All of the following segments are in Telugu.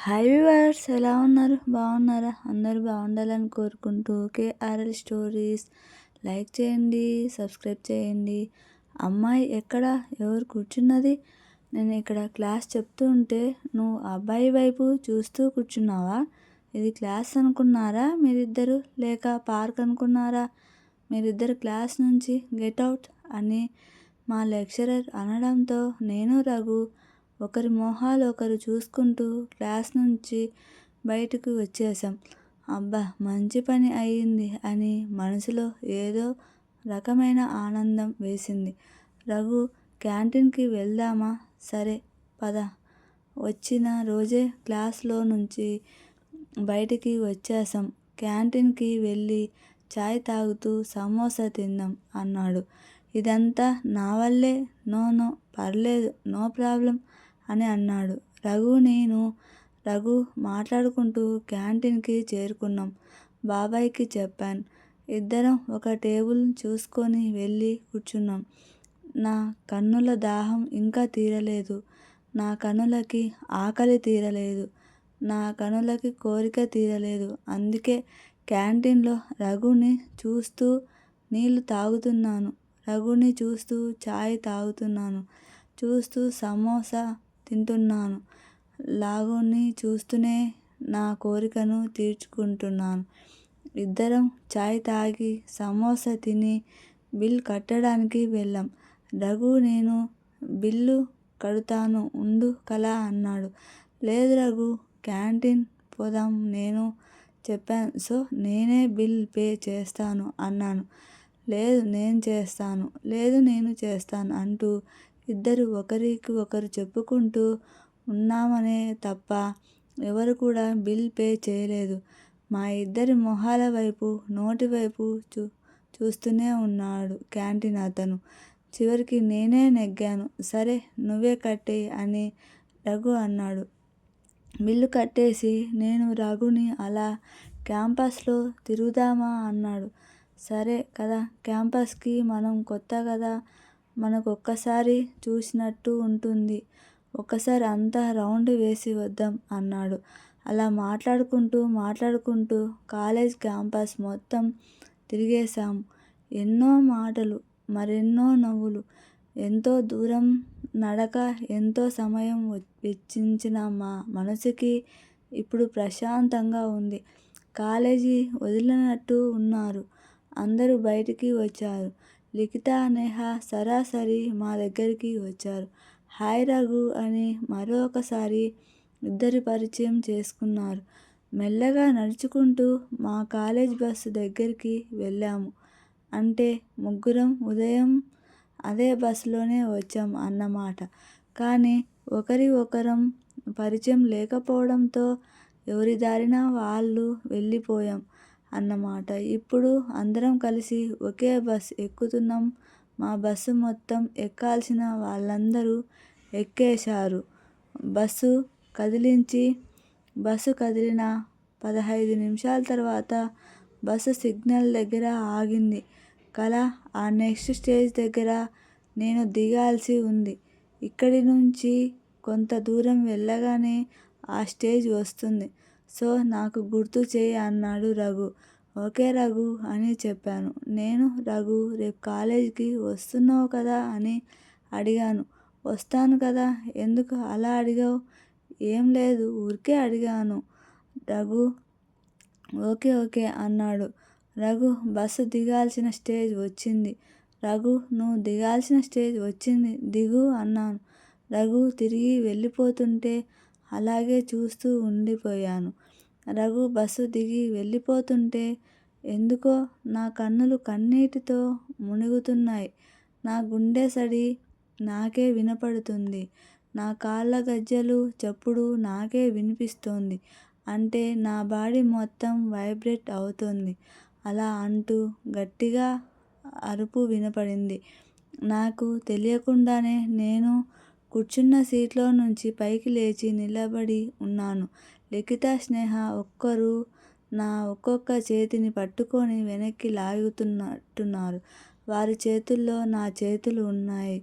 హాయ్ వ్యూవర్స్, ఎలా ఉన్నారు? బాగున్నారా? అందరూ బాగుండాలని కోరుకుంటూ కేఆర్ఎల్ స్టోరీస్ లైక్ చేయండి, సబ్స్క్రైబ్ చేయండి. అమ్మాయి ఎక్కడ? ఎవరు కూర్చున్నది? నేను ఇక్కడ క్లాస్ చెప్తూ ఉంటే నువ్వు అబ్బాయి వైపు చూస్తూ కూర్చున్నావా? ఇది క్లాస్ అనుకున్నారా మీరిద్దరు, లేక పార్క్ అనుకున్నారా? మీరిద్దరు క్లాస్ నుంచి గెట్ అవుట్ అని మా లెక్చరర్ అనడంతో నేను రఘు ఒకరి మొహాలు ఒకరు చూసుకుంటూ క్లాస్ నుంచి బయటకు వచ్చేసాం. అబ్బా, మంచి పని అయ్యింది అని మనసులో ఏదో రకమైన ఆనందం వేసింది. రఘు, క్యాంటీన్కి వెళ్దామా? సరే పద. వచ్చిన రోజే క్లాస్లో నుంచి బయటికి వచ్చేసాం. క్యాంటీన్కి వెళ్ళి చాయ్ తాగుతూ సమోసా తిందాం అన్నాడు. ఇదంతా నా వల్లే. నో నో, పర్లేదు, నో ప్రాబ్లం అని అన్నాడు. రఘు మాట్లాడుకుంటూ క్యాంటీన్కి చేరుకున్నాం. బాబాయ్కి చెప్పాను. ఇద్దరం ఒక టేబుల్ చూసుకొని వెళ్ళి కూర్చున్నాం. నా కన్నుల దాహం ఇంకా తీరలేదు. నా కనులకి ఆకలి తీరలేదు. నా కనులకి కోరిక తీరలేదు. అందుకే క్యాంటీన్లో రఘుని చూస్తూ నీళ్లు తాగుతున్నాను. రఘుని చూస్తూ చాయ్ తాగుతున్నాను. చూస్తూ సమోసా తింటున్నాను. లాగుని చూస్తూనే నా కోరికను తీర్చుకుంటున్నాను. ఇద్దరం చాయ్ తాగి సమోసా తిని బిల్ కట్టడానికి వెళ్ళాం. రఘు, నేను బిల్లు కడుతాను ఉండు కలా అన్నాడు. లేదు రఘు, క్యాంటీన్ పోదాం నేను చెప్పాను, సో నేనే బిల్ పే చేస్తాను అన్నాను. లేదు నేను చేస్తాను అంటూ ఇద్దరు ఒకరికి ఒకరు చెప్పుకుంటూ ఉన్నామనే తప్ప ఎవరు కూడా బిల్ పే చేయలేదు. మా ఇద్దరి మొహాల వైపు, నోటి వైపు చూస్తూనే ఉన్నాడు క్యాంటీన్ అతను. చివరికి నేనే నెగ్గాను. సరే నువ్వే కట్టేయి అని రఘు అన్నాడు. బిల్లు కట్టేసి నేను రఘుని అలా క్యాంపస్లో తిరుగుదామా అన్నాడు. సరే కదా, క్యాంపస్కి మనం కొత్త కదా, మనకు ఒక్కసారి చూసినట్టు ఉంటుంది. ఒక్కసారి అంతా రౌండ్ వేసి వద్దాం అన్నాడు. అలా మాట్లాడుకుంటూ కాలేజ్ క్యాంపస్ మొత్తం తిరిగేశాం. ఎన్నో మాటలు, మరెన్నో నవ్వులు, ఎంతో దూరం నడక, ఎంతో సమయం వెచ్చించిన మా మనసుకి ఇప్పుడు ప్రశాంతంగా ఉంది. కాలేజీ వదిలినట్టు ఉన్నారు. అందరూ బయటికి వచ్చారు. లిఖిత, నేహ సరాసరి మా దగ్గరికి వచ్చారు. హాయ్ రఘు అని మరొకసారి ఇద్దరి పరిచయం చేసుకున్నారు. మెల్లగా నడుచుకుంటూ మా కాలేజ్ బస్సు దగ్గరికి వెళ్ళాము. అంటే ముగ్గురం ఉదయం అదే బస్సులోనే వచ్చాం అన్నమాట. కానీ ఒకరి ఒకరం పరిచయం లేకపోవడంతో ఎవరి దారిన వాళ్ళు వెళ్ళిపోయాం అన్నమాట. ఇప్పుడు అందరం కలిసి ఒకే బస్సు ఎక్కుతున్నాం. మా బస్సు మొత్తం ఎక్కాల్సిన వాళ్ళందరూ ఎక్కేశారు. బస్సు కదిలిన 15 నిమిషాల తర్వాత బస్సు సిగ్నల్ దగ్గర ఆగింది. కళ, ఆ నెక్స్ట్ స్టేజ్ దగ్గర నేను దిగాల్సి ఉంది. ఇక్కడి నుంచి కొంత దూరం వెళ్ళగానే ఆ స్టేజ్ వస్తుంది. సో నాకు గుర్తు చేయి అన్నాడు రఘు. ఓకే రఘు అని చెప్పాను. నేను రఘు, రేపు కాలేజీకి వస్తున్నావు కదా అని అడిగాను. వస్తాను కదా, ఎందుకు అలా అడిగావు? ఏం లేదు, ఊరికే అడిగాను. రఘు ఓకే అన్నాడు. రఘు, బస్సు దిగాల్సిన స్టేజ్ వచ్చింది. రఘు, నువ్వు దిగాల్సిన స్టేజ్ వచ్చింది, దిగు అన్నాను. రఘు తిరిగి వెళ్ళిపోతుంటే అలాగే చూస్తూ ఉండిపోయాను. రఘు బస్సు దిగి వెళ్ళిపోతుంటే ఎందుకో నా కన్నులు కన్నీటితో మునుగుతున్నాయి. నా గుండె సడి నాకే వినపడుతుంది. నా కాళ్ళ గజ్జెలు చప్పుడు నాకే వినిపిస్తోంది. అంటే నా బాడీ మొత్తం వైబ్రేట్ అవుతోంది. అలా అంటూ గట్టిగా అరుపు వినపడింది. నాకు తెలియకుండానే నేను కూర్చున్న సీట్లో నుంచి పైకి లేచి నిలబడి ఉన్నాను. లిఖిత, స్నేహ ఒక్కరు నా ఒక్కొక్క చేతిని పట్టుకొని వెనక్కి లాగుతున్నట్టున్నారు. వారి చేతుల్లో నా చేతులు ఉన్నాయి.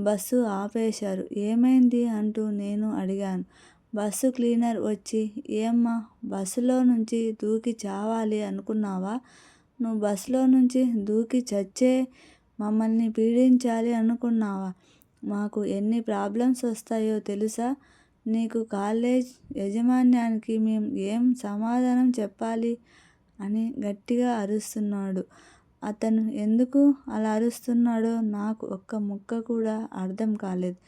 బస్సు ఆపేశారు. ఏమైంది అంటూ నేను అడిగాను. బస్సు క్లీనర్ వచ్చి, ఏమ్మా బస్సులో నుంచి దూకి చావాలి అనుకున్నావా? నువ్వు బస్సులో నుంచి దూకి చచ్చే మమ్మల్ని పీడించాలి అనుకున్నావా? మాకు ఎన్ని ప్రాబ్లమ్స్ వస్తాయో తెలుసా? నీకు కాలేజ్ యాజమాన్యానికి మేం ఏం సమాధానం చెప్పాలి అని గట్టిగా అరుస్తున్నాడు. అతను ఎందుకు అలా అరుస్తున్నాడో నాకు ఒక్క ముక్క కూడా అర్థం కాలేదు.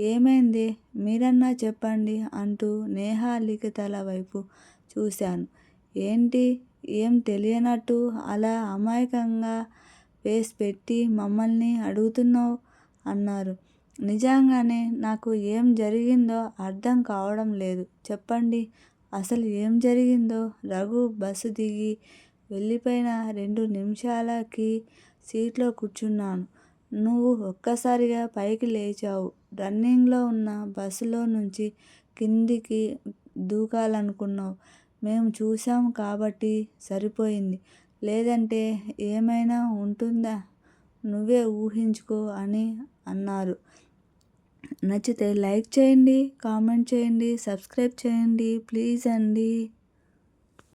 ఏమైంది మీరన్నా చెప్పండి అంటూ నేహాలిఖితల వైపు చూశాను. ఏంటి ఏం తెలియనట్టు అలా అమాయకంగా ఫేస్ పెట్టి మమ్మల్ని అడుగుతున్నావు అన్నారు. నిజంగానే నాకు ఏం జరిగిందో అర్థం కావడం లేదు. చెప్పండి అసలు ఏం జరిగిందో? రఘు బస్సు దిగి వెళ్ళిపోయిన 2 నిమిషాలకి సీట్లో కూర్చున్నాను. నువ్వు ఒక్కసారిగా పైకి లేచావు. రన్నింగ్లో ఉన్న బస్సులో నుంచి కిందికి దూకాలనుకున్నావు. మేము చూసాం కాబట్టి సరిపోయింది. లేదంటే ఏమైనా ఉంటుందా? నువ్వే ఊహించుకో అని అన్నారు. నచ్చితే లైక్ చేయండి, కామెంట్ చేయండి, సబ్స్క్రైబ్ చేయండి ప్లీజ్ అండి.